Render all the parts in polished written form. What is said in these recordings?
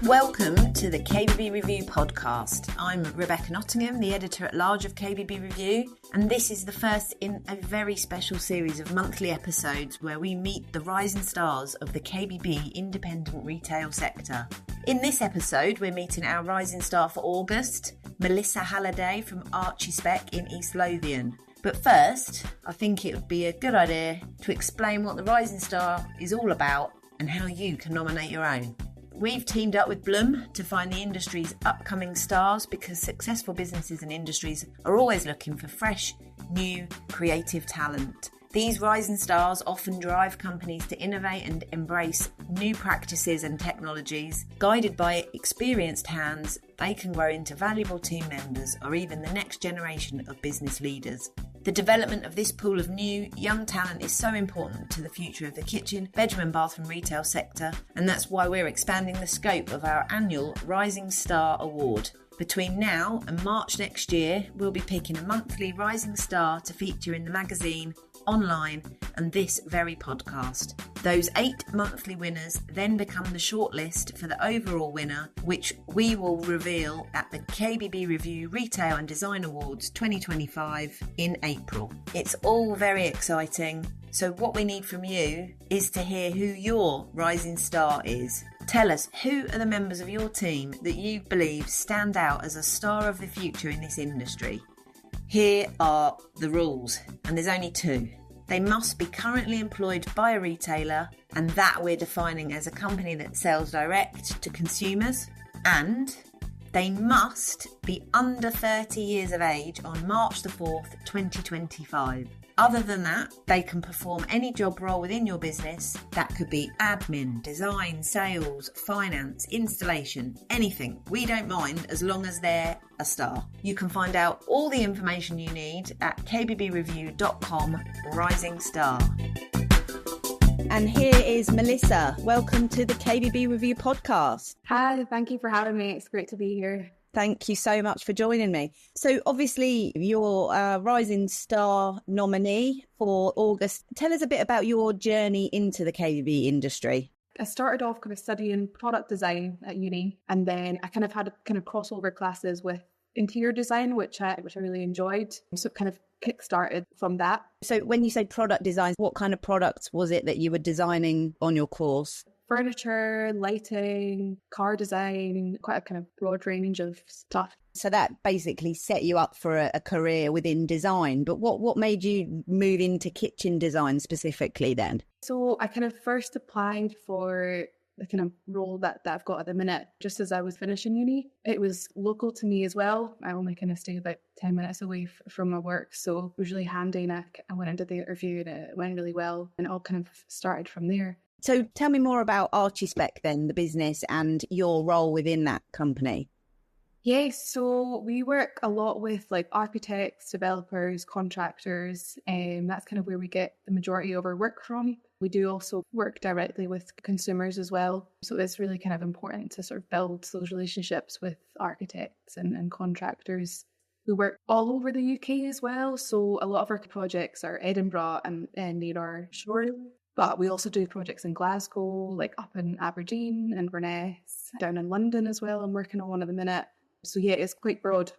Welcome to the KBB Review podcast. I'm Rebecca Nottingham, the editor-at-large of KBB Review, and this is the first in a very special series of monthly episodes where we meet the rising stars of the KBB independent retail sector. In this episode, we're meeting our rising star for August, Melissa Halliday from Archispek in East Lothian. But first, I think it would be a good idea to explain what the Rising Star is all about and how you can nominate your own. We've teamed up with Blum to find the industry's upcoming stars because successful businesses and industries are always looking for fresh, new, creative talent. These rising stars often drive companies to innovate and embrace new practices and technologies. Guided by experienced hands, they can grow into valuable team members or even the next generation of business leaders. The development of this pool of new, young talent is so important to the future of the kitchen, bedroom and bathroom retail sector, and that's why we're expanding the scope of our annual Rising Star Award. Between now and March next year, we'll be picking a monthly Rising Star to feature in the magazine, online, and this very podcast. Those 8 monthly winners then become the shortlist for the overall winner, which we will reveal at the KBB Review Retail and Design Awards 2025 in April. It's all very exciting, so what we need from you is to hear who your rising star is. Tell us, who are the members of your team that you believe stand out as a star of the future in this industry? Here are the rules, and there's only 2. They must be currently employed by a retailer, and that we're defining as a company that sells direct to consumers, and they must be under 30 years of age on March the 4th, 2025. Other than that, they can perform any job role within your business. That could be admin, design, sales, finance, installation, anything. We don't mind as long as they're a star. You can find out all the information you need at kbbreview.com Rising Star. And here is Melissa. Welcome to the KBB Review podcast. Hi, thank you for having me. It's great to be here. Thank you so much for joining me. So obviously you're a Rising Star nominee for August. Tell us a bit about your journey into the KBB industry. I started off kind of studying product design at uni, and then I kind of had crossover classes with interior design, which I really enjoyed. So it kind of kick-started from that. So when you say product design, what kind of products was it that you were designing on your course? Furniture, lighting, car design, quite a kind of broad range of stuff. So that basically set you up for a career within design. But what made you move into kitchen design specifically then? So I kind of first applied for the kind of role that I've got at the minute, just as I was finishing uni. It was local to me as well. I only kind of stay about 10 minutes away from my work. So it was really handy, and I went into the interview and it went really well, and it all kind of started from there. So tell me more about Archispek then, the business, and your role within that company. Yes, so we work a lot with like architects, developers, contractors, and that's kind of where we get the majority of our work from. We do also work directly with consumers as well. So it's really kind of important to sort of build those relationships with architects and contractors. We work all over the UK as well. So a lot of our projects are Edinburgh and near our showroom. But we also do projects in Glasgow, like up in Aberdeen, and Inverness, down in London as well. I'm working on one at the minute. So yeah, it's quite broad.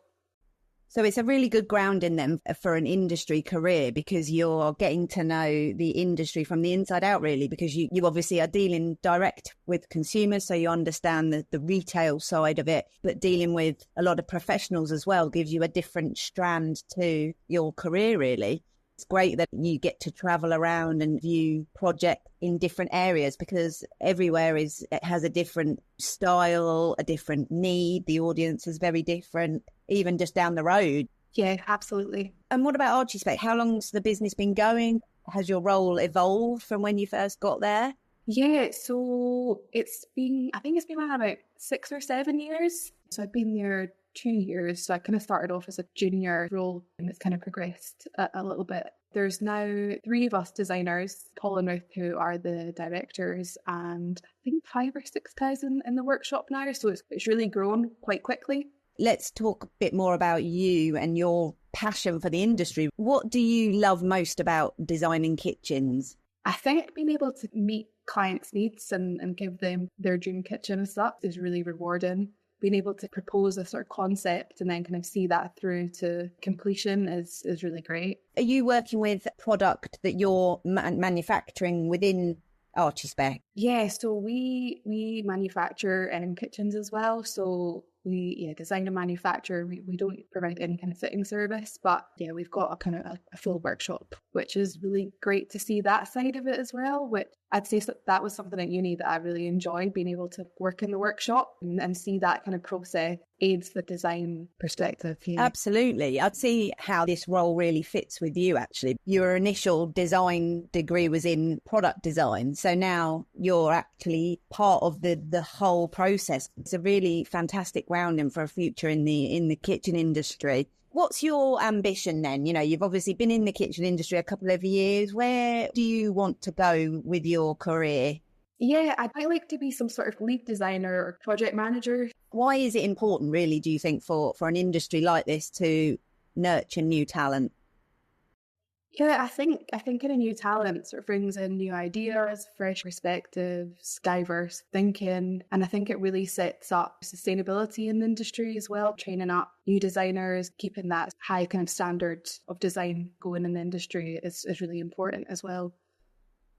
So it's a really good grounding then for an industry career, because you're getting to know the industry from the inside out, really, because you obviously are dealing direct with consumers, so you understand the retail side of it, but dealing with a lot of professionals as well gives you a different strand to your career, really. It's great that you get to travel around and view projects in different areas, because everywhere it has a different style, a different need. The audience is very different, even just down the road. Yeah, absolutely. And what about Archispek? How long's the business been going? Has your role evolved from when you first got there? Yeah, so I think it's been around about 6 or 7 years. So I've been there 2 years. So I kind of started off as a junior role, and it's kind of progressed a little bit. There's now 3 of us designers, Paul and Ruth, who are the directors, and I think 5 or 6 guys in the workshop now. So it's really grown quite quickly. Let's talk a bit more about you and your passion for the industry. What do you love most about designing kitchens? I think being able to meet clients' needs and give them their dream kitchen and stuff is really rewarding. Being able to propose a sort of concept and then kind of see that through to completion is really great. Are you working with product that you're manufacturing within Archispek? Yeah, so we manufacture kitchens as well. So we design and manufacture. We don't provide any kind of fitting service, but yeah, we've got a kind of a full workshop, which is really great to see that side of it as well. Which I'd say that was something at uni that I really enjoyed, being able to work in the workshop and see that kind of process aids the design perspective. Yeah. Absolutely. I'd see how this role really fits with you, actually. Your initial design degree was in product design, so now you're actually part of the whole process. It's a really fantastic grounding for a future in the kitchen industry. What's your ambition then? You know, you've obviously been in the kitchen industry a couple of years. Where do you want to go with your career? Yeah, I'd like to be some sort of lead designer or project manager. Why is it important, really, do you think, for an industry like this to nurture new talent? Yeah, I think in a new talent sort of brings in new ideas, fresh perspectives, diverse thinking, and I think it really sets up sustainability in the industry as well, training up new designers, keeping that high kind of standard of design going in the industry is really important as well.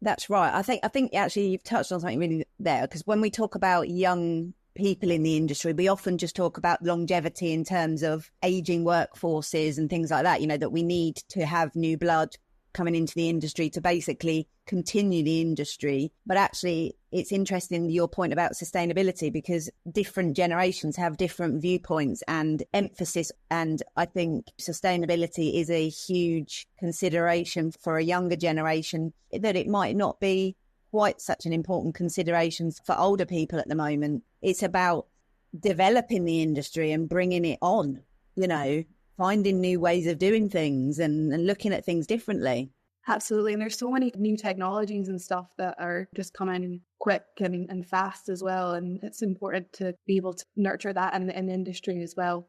That's right. I think actually you've touched on something really there, because when we talk about young people in the industry, we often just talk about longevity in terms of aging workforces and things like that, you know, that we need to have new blood coming into the industry to basically continue the industry. But actually, it's interesting your point about sustainability, because different generations have different viewpoints and emphasis. And I think sustainability is a huge consideration for a younger generation that it might not be quite such an important consideration for older people at the moment. It's about developing the industry and bringing it on, you know, finding new ways of doing things and looking at things differently. Absolutely. And there's so many new technologies and stuff that are just coming quick and fast as well. And it's important to be able to nurture that in the industry as well.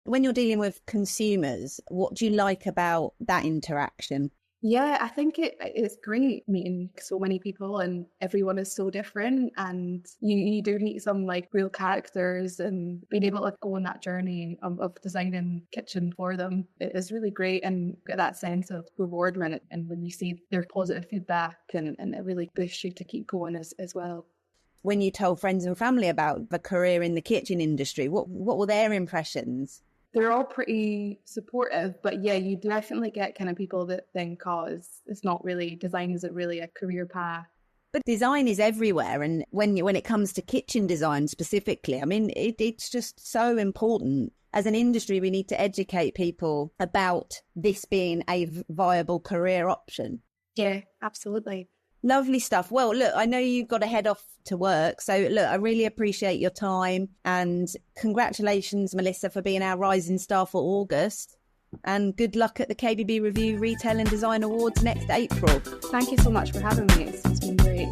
When you're dealing with consumers, what do you like about that interaction? Yeah, I think it's great meeting so many people and everyone is so different, and you do meet some like real characters, and being able to go on that journey of designing kitchen for them, it is really great and get that sense of rewardment, and when you see their positive feedback and it really boosts you to keep going as well. When you told friends and family about the career in the kitchen industry, what were their impressions? They're all pretty supportive, but yeah, you definitely get kind of people that think, oh, it's not really, design isn't really a career path. But design is everywhere, and when it comes to kitchen design specifically, I mean, it's just so important. As an industry, we need to educate people about this being a viable career option. Yeah, absolutely. Lovely stuff. Well, look, I know you've got to head off to work. So, look, I really appreciate your time. And congratulations, Melissa, for being our Rising Star for August. And good luck at the KBB Review Retail and Design Awards next April. Thank you so much for having me. It's been great.